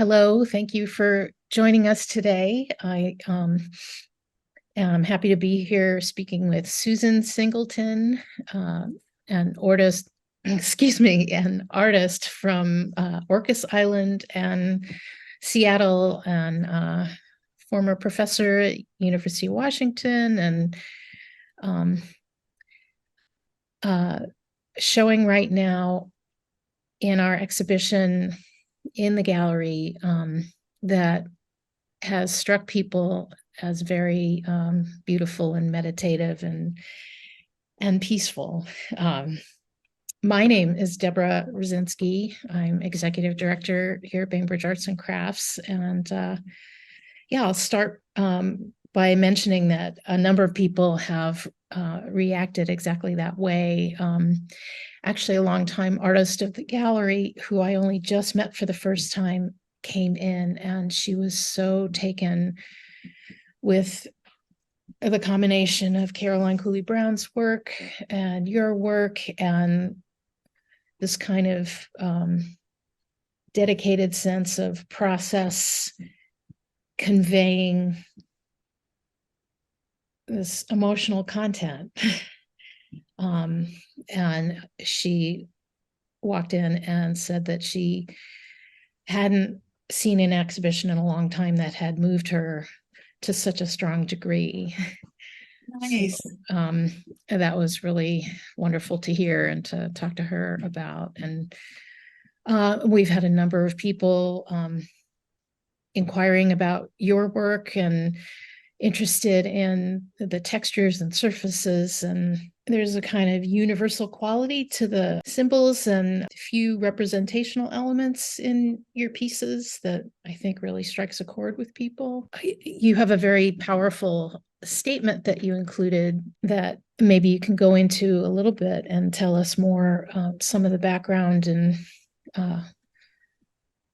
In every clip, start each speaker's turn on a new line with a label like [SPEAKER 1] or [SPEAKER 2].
[SPEAKER 1] Hello, thank you for joining us today. I am happy to be here speaking with Susan Singleton, an artist, excuse me, an artist from Orcas Island and Seattle, and former professor at University of Washington, and um, uh, showing right now in our exhibition in the gallery that has struck people as very beautiful and meditative and peaceful. Um, my name is Deborah Rosinski. I'm executive director here at Bainbridge Arts and Crafts. And yeah, I'll start by mentioning that a number of people have reacted exactly that way. Actually, a longtime artist of the gallery who I only just met for the first time came in, and she was so taken with the combination of Caroline Cooley Brown's work and your work and this kind of dedicated sense of process conveying this emotional content. And she walked in and said that she hadn't seen an exhibition in a long time that had moved her to such a strong degree.
[SPEAKER 2] Nice.
[SPEAKER 1] So, that was really wonderful to hear and to talk to her about. And we've had a number of people inquiring about your work and interested in the textures and surfaces, and there's a kind of universal quality to the symbols and a few representational elements in your pieces that I think really strikes a chord with people. You have a very powerful statement that you included that maybe you can go into a little bit and tell us more, some of the background and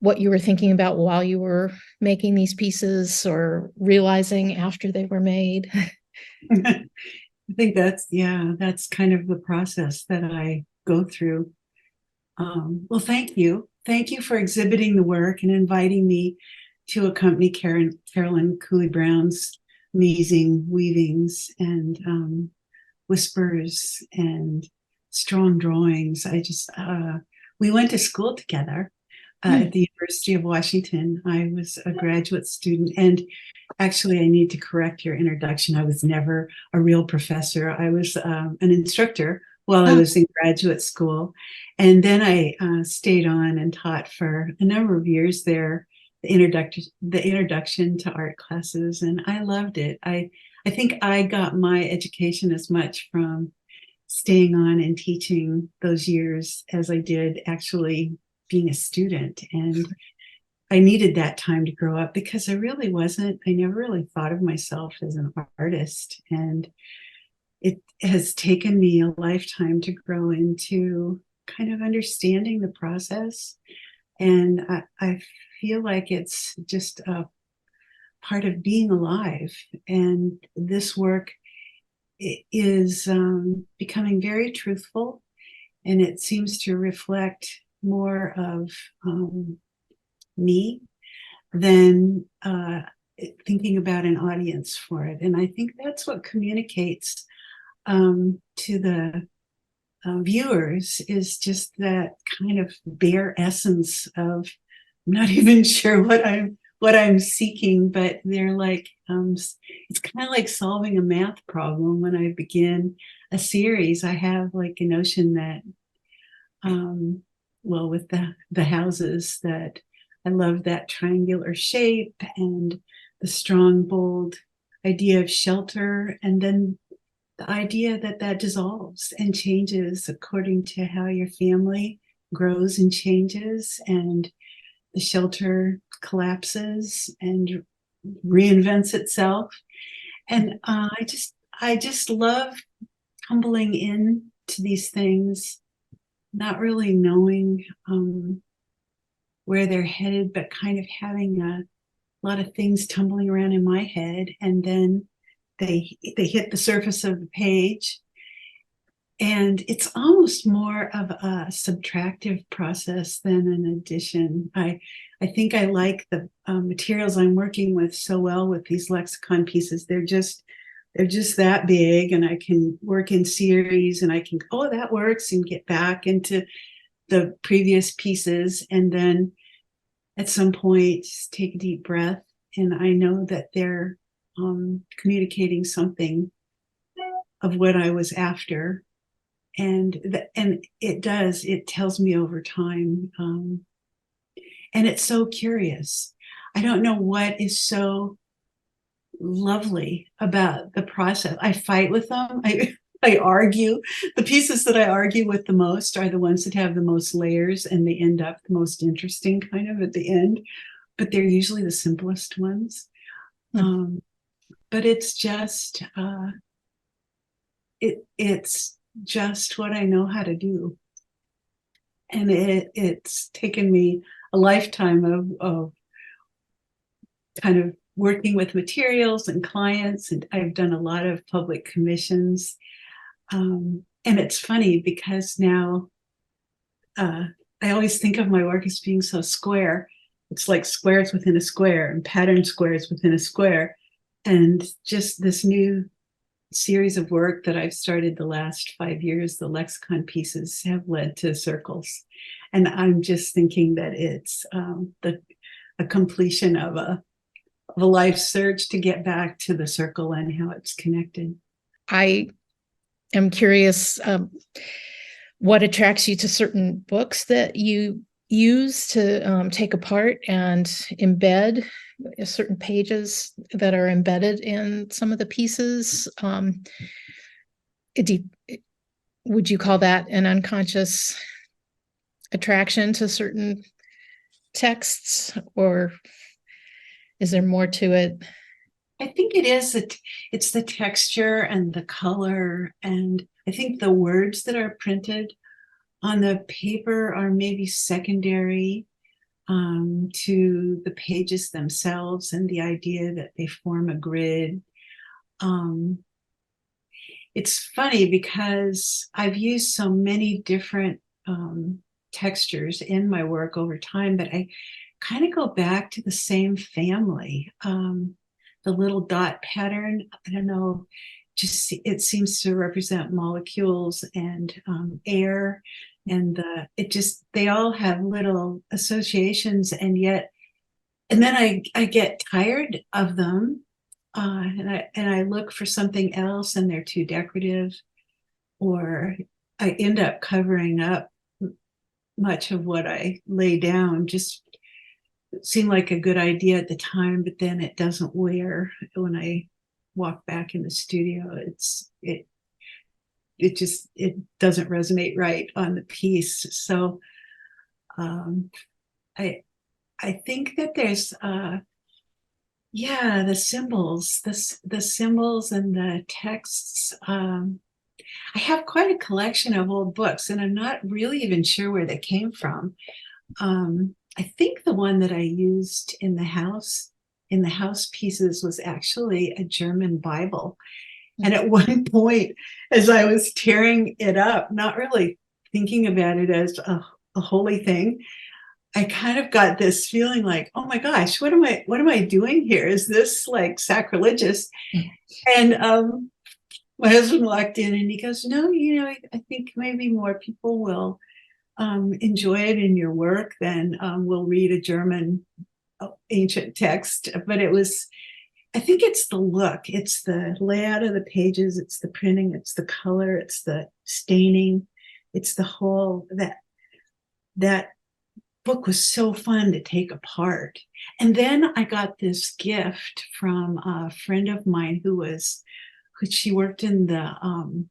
[SPEAKER 1] what you were thinking about while you were making these pieces or realizing after they were made.
[SPEAKER 2] I think that's kind of the process that I go through. Well, thank you. Thank you for exhibiting the work and inviting me to accompany Carolyn Cooley Brown's amazing weavings and whispers and strong drawings. We went to school together at the University of Washington. I was a graduate student, and actually, I need to correct your introduction. I was never a real professor. I was an instructor while I was in graduate school. And then I stayed on and taught for a number of years there, the introduction to art classes, and I loved it. I think I got my education as much from staying on and teaching those years as I did actually being a student. And I needed that time to grow up because I never really thought of myself as an artist. And it has taken me a lifetime to grow into kind of understanding the process. And I feel like it's just a part of being alive. And this work is becoming very truthful, and it seems to reflect more of me than thinking about an audience for it. And I think that's what communicates to the viewers, is just that kind of bare essence of, I'm not even sure what I'm seeking, but they're like, it's kind of like solving a math problem. When I begin a series, I have like a notion that well, with the houses, that I love that triangular shape and the strong, bold idea of shelter, and then the idea that that dissolves and changes according to how your family grows and changes, and the shelter collapses and reinvents itself. And I just love tumbling into these things, not really knowing where they're headed, but kind of having a lot of things tumbling around in my head, and then they hit the surface of the page, and it's almost more of a subtractive process than an addition. I think I like the materials I'm working with so well with these lexicon pieces. They're just that big, and I can work in series, and I can, oh, that works, and get back into the previous pieces, and then at some point just take a deep breath, and I know that they're communicating something of what I was after, and it tells me over time, and it's so curious. I don't know what is so lovely about the process. I fight with them. I argue. The pieces that I argue with the most are the ones that have the most layers, and they end up the most interesting kind of at the end, but they're usually the simplest ones. um, but it's just what I know how to do, and it's taken me a lifetime of kind of working with materials and clients, and I've done a lot of public commissions. And it's funny because now I always think of my work as being so square. It's like squares within a square and pattern squares within a square. And just this new series of work that I've started the last 5 years, the lexicon pieces have led to circles. And I'm just thinking that it's a completion of a life search to get back to the circle and how it's connected.
[SPEAKER 1] I am curious, what attracts you to certain books that you use to take apart and embed certain pages that are embedded in some of the pieces. Do, would you call that an unconscious attraction to certain texts, or is there more to it?
[SPEAKER 2] I think it is. It's the texture and the color, and I think the words that are printed on the paper are maybe secondary to the pages themselves and the idea that they form a grid. Um, it's funny because I've used so many different textures in my work over time, but I kind of go back to the same family. The little dot pattern, I don't know, just it seems to represent molecules and air, and they all have little associations, and then I get tired of them, and I look for something else, and they're too decorative, or I end up covering up much of what I lay down. Just seemed like a good idea at the time, but then it doesn't wear when I walk back in the studio. It doesn't resonate right on the piece. So um, I I think that there's yeah, the symbols and the texts. I have quite a collection of old books, and I'm not really even sure where they came from. I think the one that I used in the house pieces, was actually a German Bible. And at one point, as I was tearing it up, not really thinking about it as a holy thing, I kind of got this feeling like, oh my gosh, what am I doing here? Is this like sacrilegious? And my husband walked in and he goes, no, I think maybe more people will enjoy it in your work than will read a German ancient text. But I think it's the look, it's the layout of the pages, it's the printing, it's the color, it's the staining, it's the whole that book was so fun to take apart. And then I got this gift from a friend of mine who she worked in the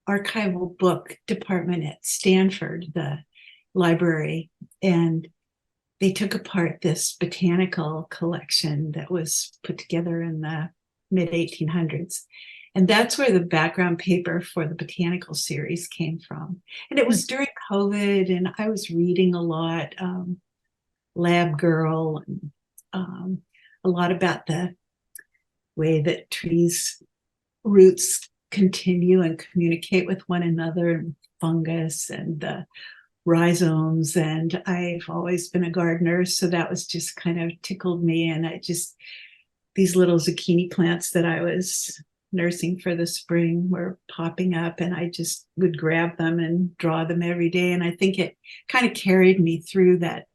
[SPEAKER 2] archival book department at Stanford, the library, and they took apart this botanical collection that was put together in the mid 1800s. And that's where the background paper for the botanical series came from. And it was during COVID, and I was reading a lot, Lab Girl, and a lot about the way that trees roots continue and communicate with one another, and fungus and the rhizomes. And I've always been a gardener, so that was just kind of tickled me. And I just, these little zucchini plants that I was nursing for the spring were popping up, and I just would grab them and draw them every day. And I think it kind of carried me through that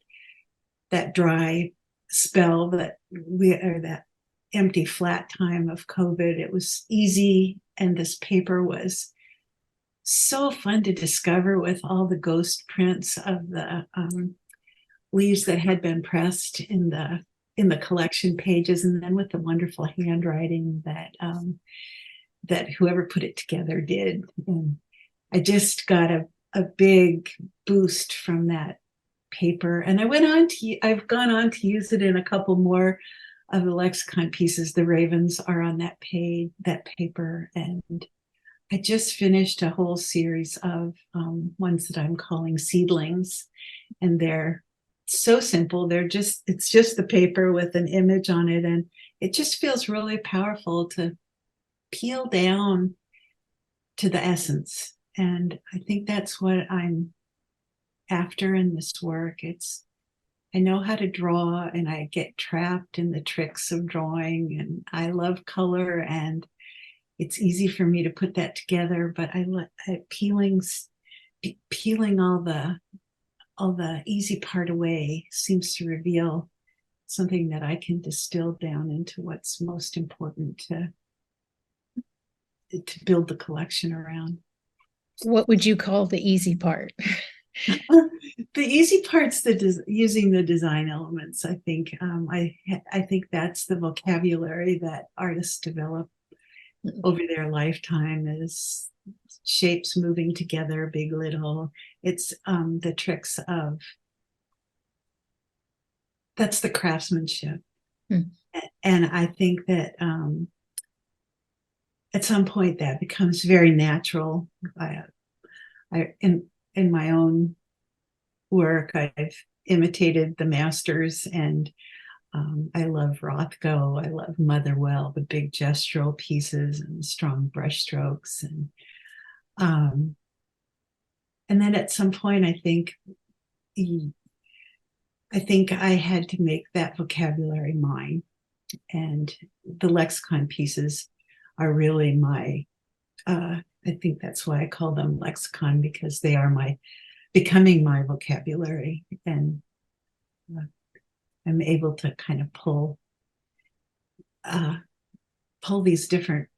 [SPEAKER 2] dry spell that we, or that empty flat time of COVID. It was easy, and this paper was so fun to discover with all the ghost prints of the leaves that had been pressed in the collection pages, and then with the wonderful handwriting that whoever put it together did. And I just got a big boost from that paper, and I've gone on to use it in a couple more of the lexicon pieces. The ravens are on that paper, and I just finished a whole series of ones that I'm calling seedlings, and they're so simple. It's just the paper with an image on it, and it just feels really powerful to peel down to the essence. And I think that's what I'm after in this work. I know how to draw, and I get trapped in the tricks of drawing, and I love color, and it's easy for me to put that together. But peeling all the easy part away seems to reveal something that I can distill down into what's most important to build the collection around.
[SPEAKER 1] What would you call the easy part?
[SPEAKER 2] The easy part's using the design elements. I think I think that's the vocabulary that artists develop over their lifetime, is shapes moving together, big, little. It's the tricks of, that's the craftsmanship. And I think that at some point that becomes very natural. In my own work, I've imitated the masters, and I love Rothko. I love Motherwell, the big gestural pieces and strong brush strokes. And then at some point, I think I had to make that vocabulary mine. And the lexicon pieces are really I think that's why I call them lexicon, because they are becoming my vocabulary. And I'm able to kind of pull these different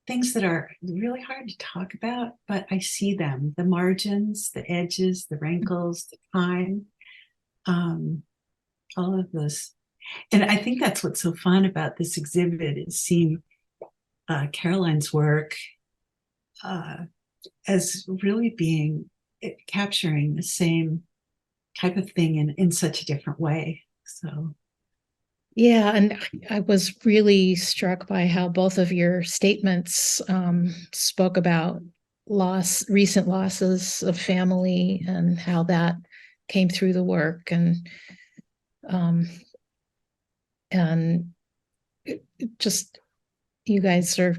[SPEAKER 2] things that are really hard to talk about, but I see them, the margins, the edges, the wrinkles, the time, all of this. And I think that's what's so fun about this exhibit, is seeing Caroline's work as really capturing the same type of thing in such a different way. So
[SPEAKER 1] yeah, and I was really struck by how both of your statements spoke about recent losses of family, and how that came through the work, and just, you guys are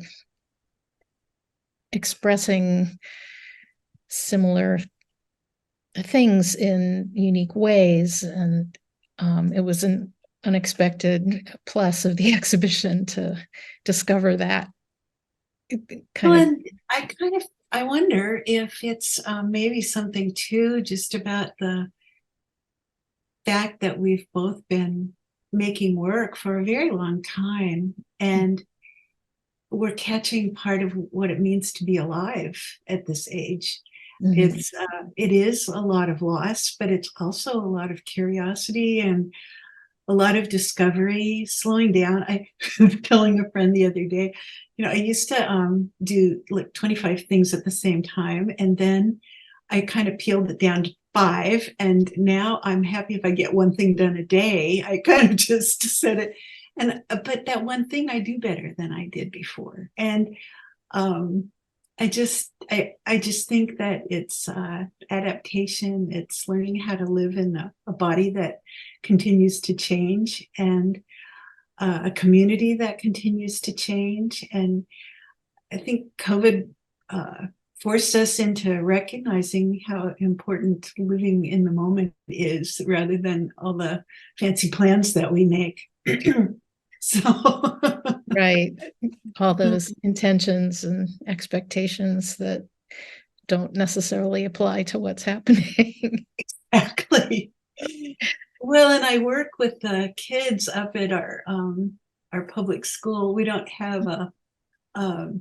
[SPEAKER 1] expressing similar things in unique ways, and it was an unexpected plus of the exhibition to discover that
[SPEAKER 2] and I wonder if it's maybe something too, just about the fact that we've both been making work for a very long time, and we're catching part of what it means to be alive at this age. It is a lot of loss, but it's also a lot of curiosity and a lot of discovery, slowing down. I was telling a friend the other day, I used to do like 25 things at the same time, and then I kind of peeled it down to 5, and now I'm happy if I get one thing done a day. I kind of just said it, but that one thing I do better than I did before. And I just think that it's adaptation. It's learning how to live in a body that continues to change. And a community that continues to change. And I think COVID forced us into recognizing how important living in the moment is rather than all the fancy plans that we make. So,
[SPEAKER 1] Right. All those intentions and expectations that don't necessarily apply to what's happening.
[SPEAKER 2] exactly. Well, and I work with the kids up at our public school. We don't have a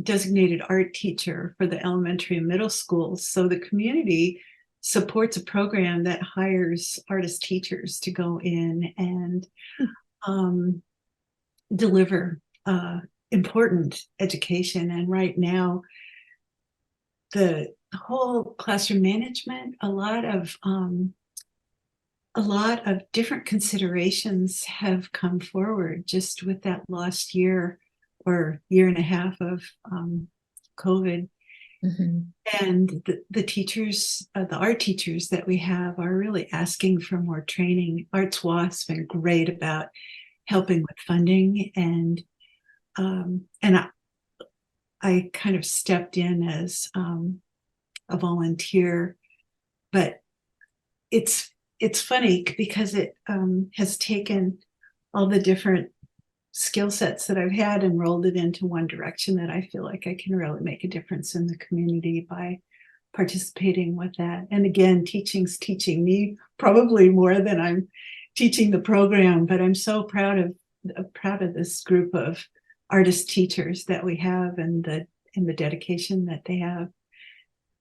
[SPEAKER 2] designated art teacher for the elementary and middle schools, so the community supports a program that hires artist teachers to go in and um, deliver important education. And right now, the whole classroom management, a lot of different considerations have come forward just with that last year or year and a half of COVID.
[SPEAKER 1] Mhm.
[SPEAKER 2] And the teachers, the art teachers that we have are really asking for more training. Arts WASP's been great about helping with funding, and I kind of stepped in as a volunteer, but it's funny because it has taken all the different skill sets that I've had and rolled it into one direction that I feel like I can really make a difference in the community by participating with that. And again, teaching's teaching me probably more than I'm teaching the program, but I'm so proud of this group of artist teachers that we have, and the dedication that they have,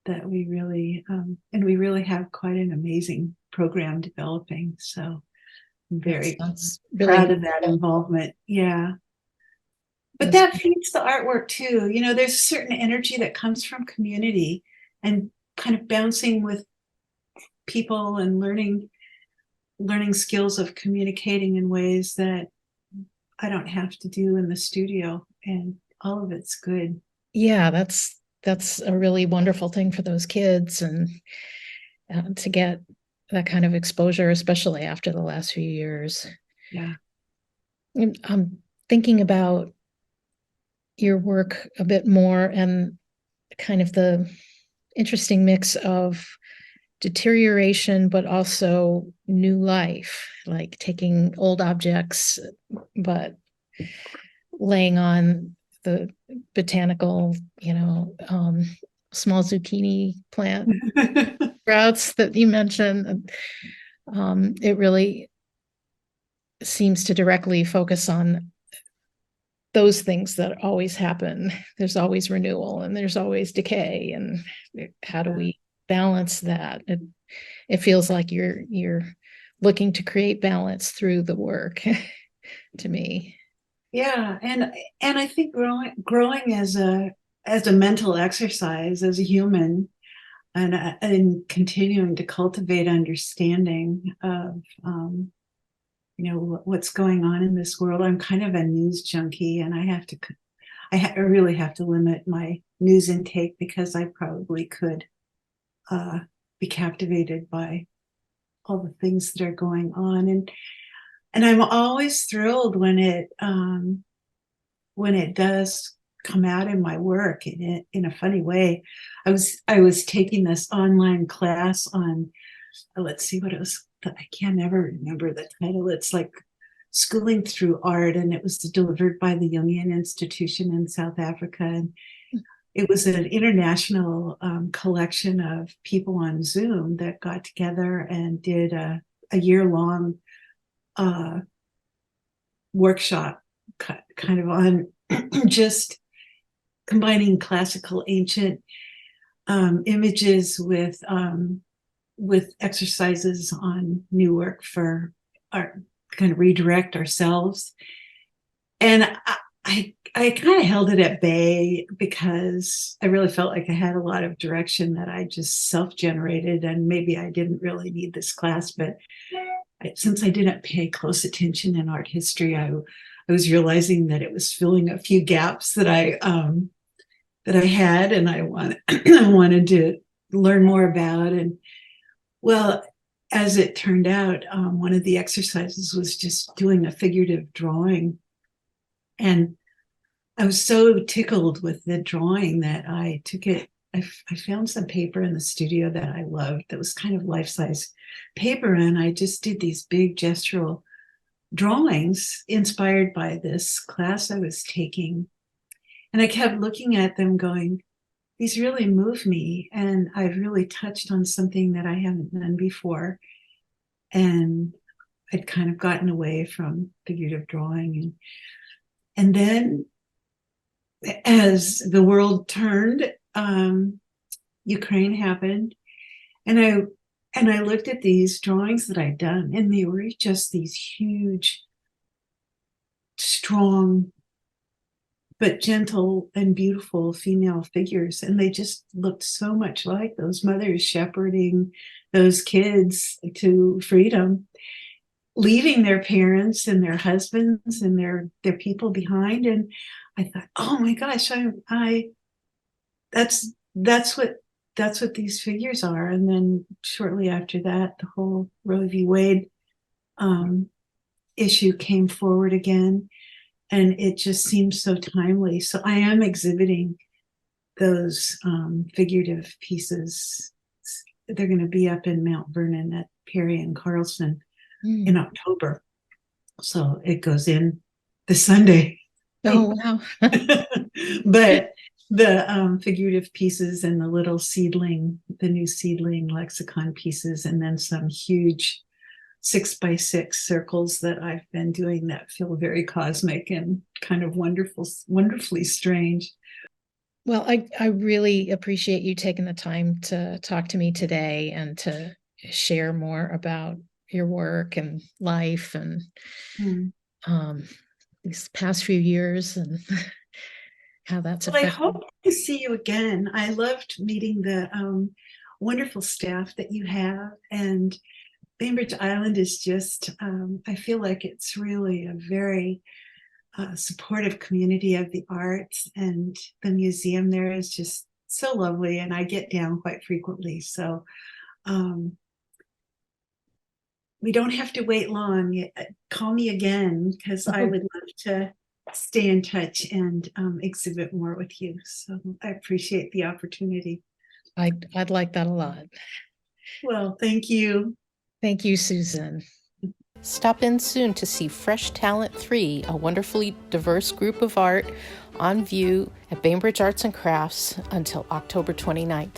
[SPEAKER 2] that we really and we really have quite an amazing program developing. So I'm very
[SPEAKER 1] That's really
[SPEAKER 2] proud of that involvement. Yeah. But
[SPEAKER 1] that's
[SPEAKER 2] that feeds the artwork too. You know, there's a certain energy that comes from community and kind of bouncing with people and learning skills of communicating in ways that I don't have to do in the studio, and all of it's good.
[SPEAKER 1] yeah, that's a really wonderful thing for those kids, and to get that kind of exposure, especially after the last few years.
[SPEAKER 2] Yeah.
[SPEAKER 1] And I'm thinking about your work a bit more, and kind of the interesting mix of deterioration, but also new life, like taking old objects, but laying on the botanical, small zucchini plant sprouts that you mentioned. It really seems to directly focus on those things that always happen. There's always renewal and there's always decay. And how do we balance that? It feels like you're looking to create balance through the work to me.
[SPEAKER 2] Yeah, and I think growing as a mental exercise as a human, and continuing to cultivate understanding of what's going on in this world. I'm kind of a news junkie, and I really have to limit my news intake because I probably could be captivated by all the things that are going on. And I'm always thrilled when it does come out in my work in a funny way. I was taking this online class on, let's see what it was. I can't ever remember the title. It's like Schooling Through Art, and it was delivered by the Jungian Institution in South Africa. And it was an international collection of people on Zoom that got together and did a year-long workshop kind of on just combining classical ancient images with exercises on new work for our kind of redirect ourselves. And I kind of held it at bay because I really felt like I had a lot of direction that I just self-generated, and maybe I didn't really need this class. But since I didn't pay close attention in art history, I was realizing that it was filling a few gaps that I had, and I wanted to learn more about. And well, as it turned out, one of the exercises was just doing a figurative drawing. And I was so tickled with the drawing that I took it. I found some paper in the studio that I loved that was kind of life-size paper. And I just did these big gestural drawings inspired by this class I was taking. And I kept looking at them going, these really move me. And I've really touched on something that I haven't done before. And I'd kind of gotten away from figurative drawing. And then as the world turned, Ukraine happened. And I looked at these drawings that I'd done, and they were just these huge, strong, but gentle and beautiful female figures. And they just looked so much like those mothers shepherding those kids to freedom, leaving their parents and their husbands and their people behind. And I thought, oh my gosh, I that's what these figures are. And then shortly after that, the whole Roe v. Wade issue came forward again, and it just seems so timely. So I am exhibiting those figurative pieces. They're going to be up in Mount Vernon at Perry and Carlson in October. So it goes in this Sunday.
[SPEAKER 1] Oh, wow.
[SPEAKER 2] But the figurative pieces and the little seedling, the new seedling lexicon pieces, and then some huge 6x6 circles that I've been doing that feel very cosmic and kind of wonderfully strange.
[SPEAKER 1] Well, I really appreciate you taking the time to talk to me today and to share more about your work and life and these past few years and how that's
[SPEAKER 2] Well, I
[SPEAKER 1] affected.
[SPEAKER 2] hope to see you again. I loved meeting the wonderful staff that you have. And Bainbridge Island is just, I feel like it's really a very supportive community of the arts. And the museum there is just so lovely. And I get down quite frequently. So we don't have to wait long. Call me again, because I would love to stay in touch and exhibit more with you. So I appreciate the opportunity.
[SPEAKER 1] I'd like that a lot.
[SPEAKER 2] Well, thank you.
[SPEAKER 1] Thank you, Susan.
[SPEAKER 3] Stop in soon to see Fresh Talent 3, a wonderfully diverse group of art on view at Bainbridge Arts and Crafts until October 29th.